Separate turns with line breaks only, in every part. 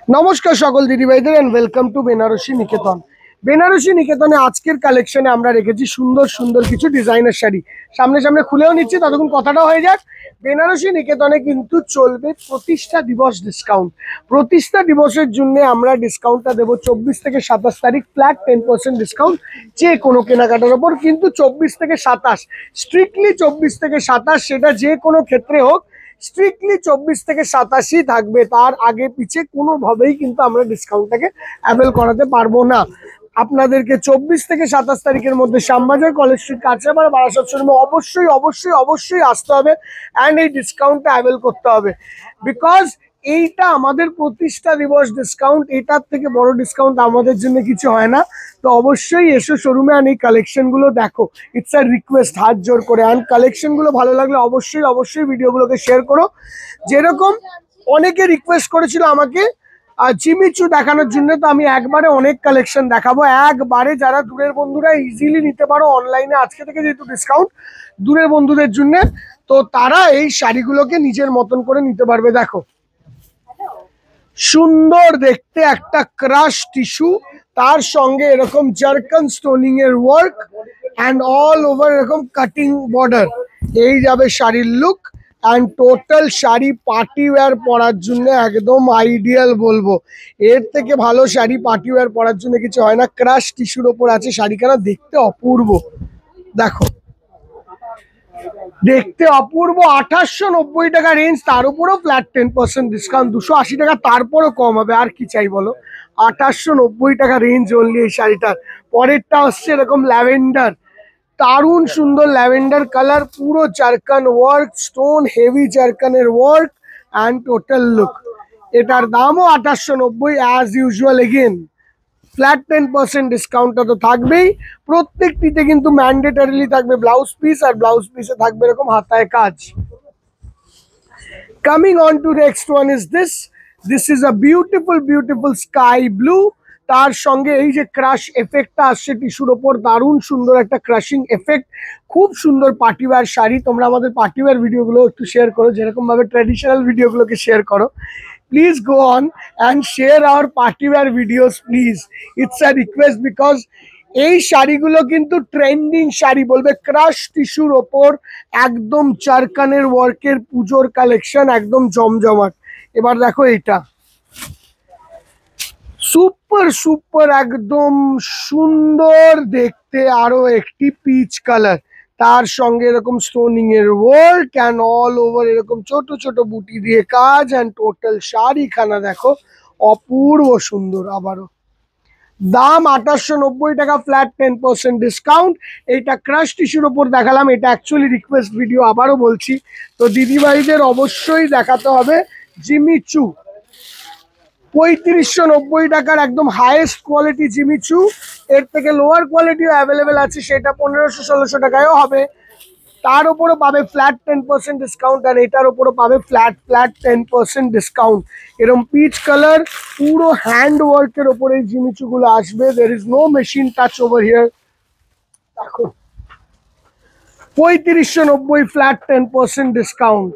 নমস্কার সকল দিদিভাইদের and welcome to Banarasi নিকেতন। বেনারসি নিকেতনে আজকের কালেকশনে আমরা রেখেছি সুন্দর সুন্দর কিছু ডিজাইনার শাড়ি। সামনে সামনে খুলেও নিচ্ছি, ততক্ষণ কথাটা হয়ে যাক। বেনারসি নিকেতনে কিন্তু চলবে প্রতিষ্ঠা দিবস ডিসকাউন্ট। প্রতিষ্ঠা দিবসের জন্য আমরা ডিসকাউন্টটা দেবো 24 থেকে 27 তারিখ, ফ্ল্যাট 10% ডিসকাউন্ট যে কোনো কেনাকাটার ওপর। কিন্তু 24 থেকে 27, স্ট্রিক্টলি 24 থেকে 27, সেটা যে কোনো ক্ষেত্রে হোক, স্ট্রিক্টলি 24 থেকে 27 থাকবে। তার আগে পিছে কোনোভাবেই কিন্তু আমরা ডিসকাউন্টটাকে অ্যাভেল করাতে পারবো না। আপনাদেরকে 24 থেকে 27 তারিখের মধ্যে শ্যামবাজার, কলেজ স্ট্রিট, কাঁচরাপাড়া, বারাসাত শোরুমে অবশ্যই অবশ্যই অবশ্যই আসতে হবে অ্যান্ড এই ডিসকাউন্টটা অ্যাভেল করতে হবে। বিকজ এইটা আমাদের প্রতিষ্ঠা দিবস ডিসকাউন্ট, এটার থেকে বড় ডিসকাউন্ট আমাদের জন্য কিছু হয় না। তো অবশ্যই এসো শোরুমে আর এই কালেকশনগুলো দেখো। ইটস আ রিকোয়েস্ট, হাত জোর করে। অ্যান্ড কালেকশনগুলো ভালো লাগলে অবশ্যই অবশ্যই ভিডিওগুলোকে শেয়ার করো। যেরকম অনেকে রিকোয়েস্ট করেছিল আমাকে জিমিচু দেখানোর জন্য, তো আমি একবারে অনেক কালেকশন দেখাবো একবারে। যারা দূরের বন্ধুরা ইজিলি নিতে পারো অনলাইনে, আজকে থেকে যেহেতু ডিসকাউন্ট দূরের বন্ধুদের জন্য, তো তারা এই শাড়িগুলোকে নিজের মতন করে নিতে পারবে। দেখো সুন্দর দেখতে একটা ক্রাশ টিস্যু, তার সঙ্গে এরকম জারকান স্টোনিং এর ওয়ার্ক অ্যান্ড অল ওভার এরকম কাটিং বর্ডার। এই যাবে শাড়ির look. And total sari party wear পরার জন্য একদম আইডিয়াল বলবো। এর থেকে ভালো শাড়ি পার্টি ওয়্যার পরার জন্য কিছু হয় না। ক্রাশ টিস্যুর ওপর আছে শাড়িখানা, দেখতে অপূর্ব। দেখো দেখতে অপূর্ব। 2890 টাকা রেঞ্জ, তার উপরেও ফ্ল্যাট 10% ডিসকাউন্ট। 280 টাকা তারপরও কম হবে, আর কি চাই বলো। 2890 টাকা রেঞ্জ অনলি এই শাড়িটার। পরেরটা হচ্ছে এরকম ল্যাভেন্ডার, দারুণ সুন্দর ল্যাভেন্ডার কালার, পুরো জারকান ওয়ার্ক, স্টোন হেভি জারকানের ওয়ার্ক অ্যান্ড টোটাল লুক। এটার দামও 2890 অ্যাজ ইউজুয়াল। এগেন ফ্ল্যাট 10% ডিসকাউন্টটা তো থাকবেই। প্রত্যেকটিতে কিন্তু ম্যান্ডেটারিলি থাকবে ব্লাউজ পিস, আর ব্লাউজ পিসে থাকবে এরকম হাতায় কাজ। Coming on to next one is this is a beautiful beautiful sky blue. তার সঙ্গে এই যে ক্রাশ এফেক্টটা আসছে টিস্যুর ওপর, দারুণ সুন্দর একটা ক্রাশিং এফেক্ট। খুব সুন্দর পার্টিওয়্যার শাড়ি। তোমরা আমাদের পার্টিওয়্যার ভিডিওগুলো একটু শেয়ার করো, যেরকম ভাবে ট্র্যাডিশনাল ভিডিওগুলোকে শেয়ার করো। Please go on and share our party wear videos please. It's a request because এই শাড়িগুলো কিন্তু ট্রেন্ডিং শাড়ি বলবে। ক্রাশ টিস্যুর ওপর একদম চারকানের ওয়ার্কের পুজোর কালেকশন, একদম জমজমাট। এবার দেখো এটা সুপার সুপার একদম সুন্দর দেখতে, আরো একটি পিচ কালার, তার সঙ্গে এরকম স্টোনিং এর ওয়ার্ক অ্যান্ড অল ওভার এরকম ছোট ছোট বুটি দিয়ে কাজ। অ্যান্ড টোটাল শাড়িখানা দেখো অপূর্ব সুন্দর। আবারও দাম 2890 টাকা, ফ্ল্যাট 10% ডিসকাউন্ট। এইটা ক্রাশ টিস্যুর ওপর দেখালাম, এটা অ্যাকচুয়ালি রিকোয়েস্ট ভিডিও, আবারও বলছি। তো দিদিভাইদের অবশ্যই দেখাতে হবে জিমিচু। 3590 টাকার একদম হাইয়েস্ট কোয়ালিটি জিমিচু। এর থেকে লোয়ার কোয়ালিটিও অ্যাভেলেবেল আছে, সেটা 1500-1600 টাকায়ও হবে। তার উপরও পাবে ফ্ল্যাট 10% ডিসকাউন্ট, আর এটার উপরও পাবে ফ্ল্যাট 10% ডিসকাউন্ট। এরকম পিচ কালার, পুরো হ্যান্ড ওয়ার্কের ওপরে এই জিমিচুগুলো আসবে। There is no machine touch over here. দেখো 3590 ফ্ল্যাট 10% ডিসকাউন্ট।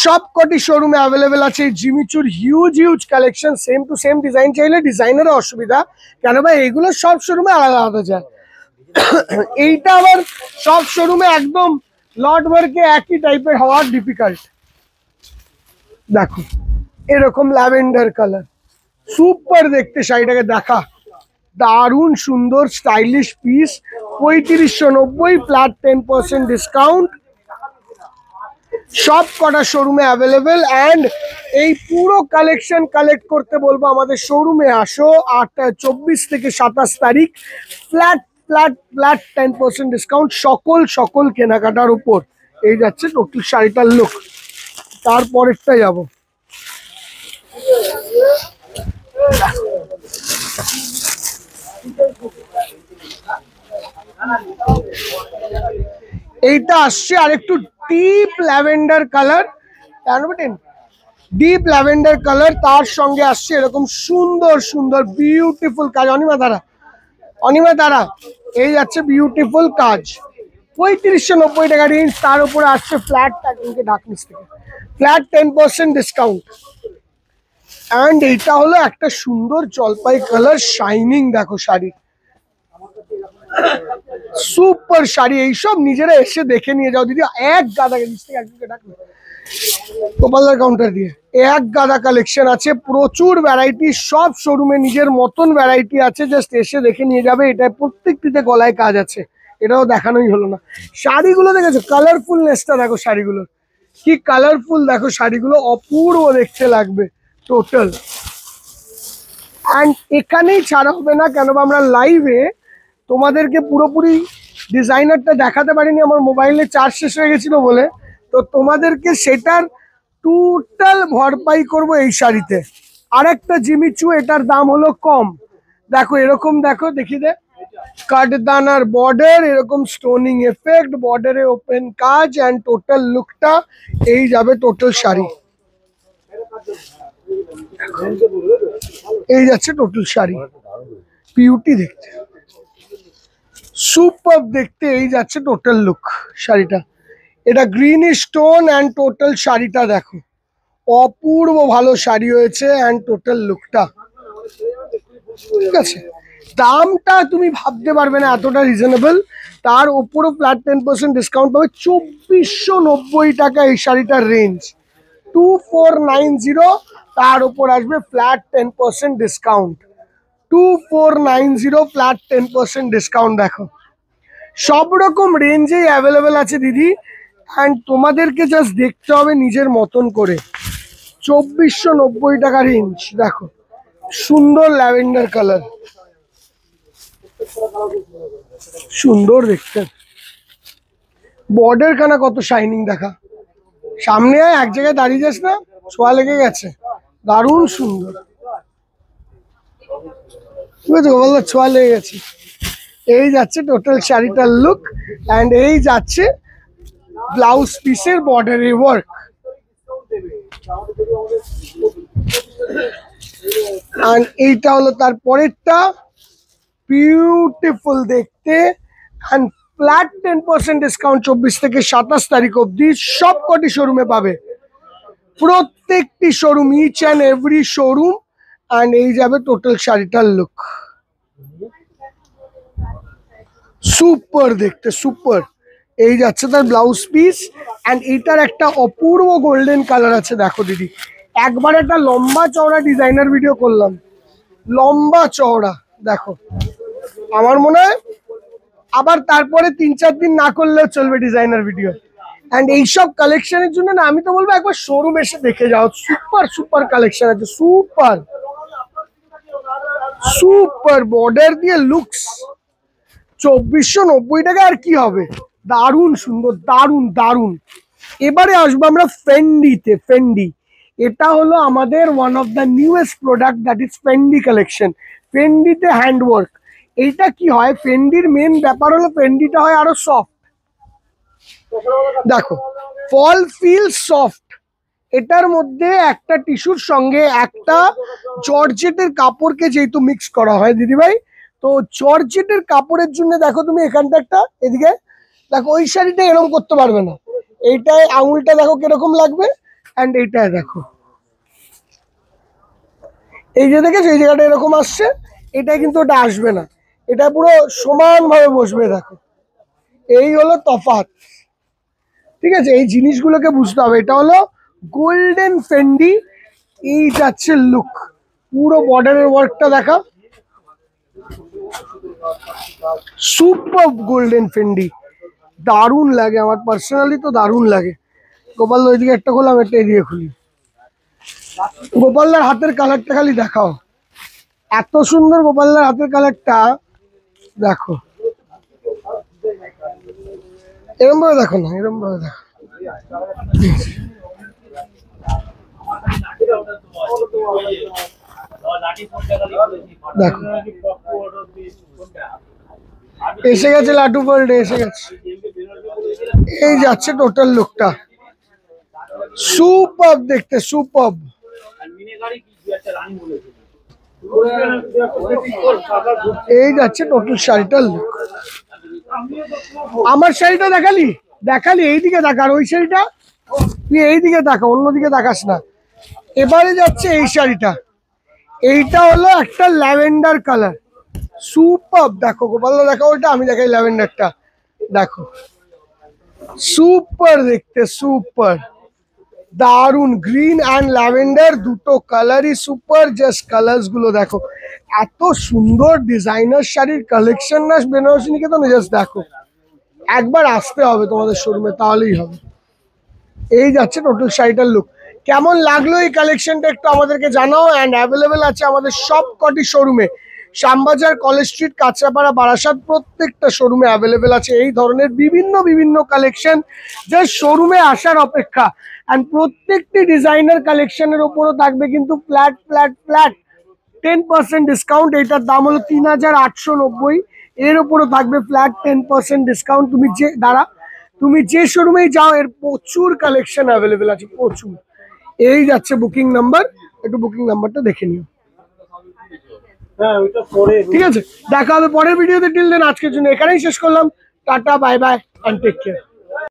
সবকটি শোরুমে অ্যাভেলেবেল আছে জিমিচুর huge huge collection. Same to same design চাইলে ডিজাইনেরও অসুবিধা, কেন ভাই এগুলো সব শোরুমে আলাদা আলাদা যায়। এইটা আবার সব শোরুমে একদম লট ওয়ার্কে একই টাইপের হওয়ার ডিফিকাল্ট। দেখো এরকম ল্যাভেন্ডার কালার, সুপার দেখতে শাড়িটাকে দেখা, দারুণ সুন্দর স্টাইলিশ পিস। 3590 flat 10% discount. সব কটা শোরুমে অ্যাভেলেবেল। অ্যান্ড এই পুরো কালেকশন কালেক্ট করতে বলবো আমাদের শোরুমে আসো। 24 থেকে 27 তারিখ, ফ্ল্যাট ফ্ল্যাট ফ্ল্যাট 10% ডিসকাউন্ট সকল কেনাকাটার উপর। এই যাচ্ছে টোটাল শাড়িটার লুক। তারপরেরটা যাব, এইটা আসছে আর একটু deep lavender colour, deep lavender colour. তার সঙ্গে আসছে এরকম সুন্দর সুন্দর বিউটিফুল কাজ। অনিমা তারা এই যাচ্ছে বিউটিফুল কাজ। 3590 টাকা রেঞ্জ, তার উপরে আসছে ফ্ল্যাট ঢাকনিস থেকে ফ্ল্যাট 10% ডিসকাউন্ট। অ্যান্ড এইটা হলো একটা সুন্দর জলপাই কালার শাইনিং, দেখো শাড়ি, সুপার শাড়ি। এইসব নিজেরা এসে দেখে নিয়ে যাও দিদি। এক গাদা গোপালদার কাউন্টার দিয়ে এক গাদা কালেকশন আছে, প্রচুর ভ্যারাইটি, সব শোরুমে নিজের মতন ভ্যারাইটি আছে, জাস্ট এসে দেখে নিয়ে যাবে। এটা প্রত্যেকটিতে গলায় কাজ আছে, এটাও দেখানোই হলো না। শাড়িগুলো দেখেছো কালারফুলনেসটা, দেখো শাড়িগুলোর কি কালারফুল, দেখো শাড়িগুলো অপূর্ব দেখতে লাগবে টোটাল। অ্যান্ড এখানেই ছাড়া হবে না, কেন আমরা লাইভে তোমাদেরকে পুরোপুরি ডিজাইনারটা দেখাতে পারিনি, আমার মোবাইলে চার্জ শেষ হয়ে গেছিল বলে। তো তোমাদেরকে সেটার টোটাল ভরপাই করব এই শাড়িতে। আরেকটা জিমিচু, এটার দাম হলো কম, দেখো এরকম, দেখো দেখি দে, কাঠদানার বর্ডার, এরকম স্টোনিং এফেক্ট, বর্ডারে ওপেন কাজ, অ্যান্ড টোটাল লুকটা এই যাবে টোটাল শাড়ি। এই যাচ্ছে টোটাল শাড়ি, বিউটি দেখতে, সুপার দেখতে, এই যাচ্ছে টোটাল লুক শাড়িটা। এটা গ্রিন স্টোন অ্যান্ড টোটাল শাড়িটা দেখো, অপূর্ব ভালো শাড়ি হয়েছে, অ্যান্ড টোটাল লুকটা ঠিক আছে। দামটা তুমি ভাবতে পারবে না এতটা রিজনেবল, তার ওপরও ফ্ল্যাট 10% ডিসকাউন্ট পাবে। 2490 টাকা এই শাড়িটার রেঞ্জ, 2490, তার ওপর আসবে ফ্ল্যাট 10% ডিসকাউন্ট, 2490 ফ্ল্যাট 10% ডিসকাউন্ট। দেখো সব রকম রেঞ্জেই অ্যাভেলেবেল আছে দিদি, অ্যান্ড তোমাদেরকে জাস্ট দেখতে হবে নিজের মতন করে। 2490 টাকা রেঞ্জ, দেখো সুন্দর ল্যাভেন্ডার কালার, সুন্দর দেখতে, বর্ডার খানা কত শাইনিং, দেখা সামনে এক জায়গায় দাঁড়িয়ে যাস না, ছোঁয়া লেগে গেছে, দারুণ সুন্দর, ঠিক আছে গোপালদার ছোঁয়া লেগে গেছে। এই যাচ্ছে টোটাল শাড়িটার লুক, অ্যান্ড এই যাচ্ছে ব্লাউজ পিসের বর্ডারের ওয়ার্ক। আর এইটা হলো তার পরেরটা, বিউটিফুল দেখতে, অ্যান্ড ফ্ল্যাট 10% ডিসকাউন্ট 24 থেকে 27 তারিখ অবধি সব কটি শোরুমে পাবে, প্রত্যেকটি showroom, each and every showroom. And এই যাবে টোটাল শাড়িটার লুক, সুপার দেখতে, সুপার। এই যাচ্ছে তার ব্লাউজ পিস, অ্যান্ড এইটার একটা অপূর্ব গোল্ডেন কালার আছে, দেখো দিদি। একবার একটা লম্বা চওড়া ডিজাইনার ভিডিও করলাম, লম্বা চওড়া, দেখো আমার মনে হয় আবার তারপরে 3-4 দিন না করলেও চলবে ডিজাইনার ভিডিও। অ্যান্ড এইসব কালেকশনের জন্য না, আমি তো বলবো একবার শোরুম এসে দেখে যাও, সুপার সুপার কালেকশন আছে, সুপার সুপার বর্ডার দিয়ে লুকস। 2490 টাকা আর কি হবে, দারুণ সুন্দর, দারুণ দারুণ। এবারে আসবো আমরা ফেন্ডিতে। ফেন্ডি, এটা হলো আমাদের one of the newest product, that is Fendi collection. ফেন্ডিতে হ্যান্ডওয়ার্ক, এইটা কি হয়, ফেন্ডির মেন ব্যাপার হলো ফেন্ডিটা হয় আরো সফট, দেখো ফল ফিল সফট। এটার মধ্যে একটা টিস্যুর সঙ্গে একটা জর্জেটের কাপড়কে যেহেতু মিক্স করা হয় দিদিভাই, তো জর্জেটের কাপড়ের জন্য দেখো তুমি এখানটা একটা, এদিকে দেখো ওই শাড়িটা এরকম করতে পারবে না, এইটায় আঙুলটা দেখো কিরকম লাগবে, অ্যান্ড এইটায় দেখো এই যে দেখেছো এই জায়গাটা এরকম আসছে, এটা কিন্তু ওটা আসবে না, এটা পুরো সমানভাবে বসবে, দেখো এই হলো তফাৎ, ঠিক আছে। এই জিনিসগুলোকে বুঝতে হবে। এটা হলো গোল্ডেন ফেন্ডি, এই যাচ্ছে লুক, পুরো বর্ডারের ওয়ার্কটা দেখা, সুপার গোল্ডেন ফেন্ডি, দারুণ লাগে আমার পার্সোনালি, তো দারুণ লাগে। গোপালদার ওইদিকে একটা খুললাম, একটা এদিকে খুলি। গোপালদার হাতের কালারটা খালি দেখাও, এত সুন্দর গোপালদার হাতের কালারটা, দেখো এরম ভাবে দেখো না, এরম ভাবে দেখো, দেখো এসে গেছে লাটু ফোল্ডে, এসে গেছে। এই যাচ্ছে টোটাল লুকটা, সুপার দেখতে, সুপার। এই যাচ্ছে টোটাল শাড়িটার লুক। আমার শাড়িটা দেখালি, দেখালি এইদিকে দেখা, আর ওই শাড়িটা তুই এইদিকে দেখা, অন্যদিকে দেখাস না। এবারে যাচ্ছে এই শাড়িটা, এইটা হলো একটা ল্যাভেন্ডার কালার, সুপার। দেখো গোপালদা দেখো ওইটা, আমি দেখাই ল্যাভেন্ডারটা, দেখো সুপার দেখতে, সুপার দারুন। গ্রিন অ্যান্ড ল্যাভেন্ডার দুটো কালারই সুপার, জাস্ট কালার্স গুলো দেখো, এত সুন্দর ডিজাইনার শাড়ির কালেকশন না বেনারসি নিকেতনে, জাস্ট দেখো, একবার আসতে হবে তোমাদের শোরুমে, তাহলেই হবে। এই যাচ্ছে টোটাল শাড়িটার লুক। কেমন লাগলো এই কালেকশনটা একটু আমাদেরকে জানাও। অ্যান্ড অ্যাভেলেবেল আছে আমাদের সব কটি শোরুমে, শ্যামবাজার, কলেজ স্ট্রিট, কাঁচরাপাড়া, বারাসাত, প্রত্যেকটা শোরুমে অ্যাভেলেবেল আছে এই ধরনের বিভিন্ন বিভিন্ন কালেকশন, যা শোরুমে আসার অপেক্ষা। অ্যান্ড প্রত্যেকটি ডিজাইনার কালেকশনের ওপরও থাকবে কিন্তু ফ্ল্যাট ফ্ল্যাট ফ্ল্যাট 10% ডিসকাউন্ট। এটার দাম হলো 3890, এর ওপরও থাকবে ফ্ল্যাট 10% ডিসকাউন্ট। তুমি যে শোরুমেই যাও, এর প্রচুর কালেকশন অ্যাভেলেবেল আছে, প্রচুর। এই যাচ্ছে বুকিং নাম্বার, একটু বুকিং নাম্বারটা দেখে নিও। ঠিক আছে, দেখা হবে পরের ভিডিওতে। টিল দেন আজকের জন্য এখানেই শেষ করলাম। Tata, bye bye, and take care.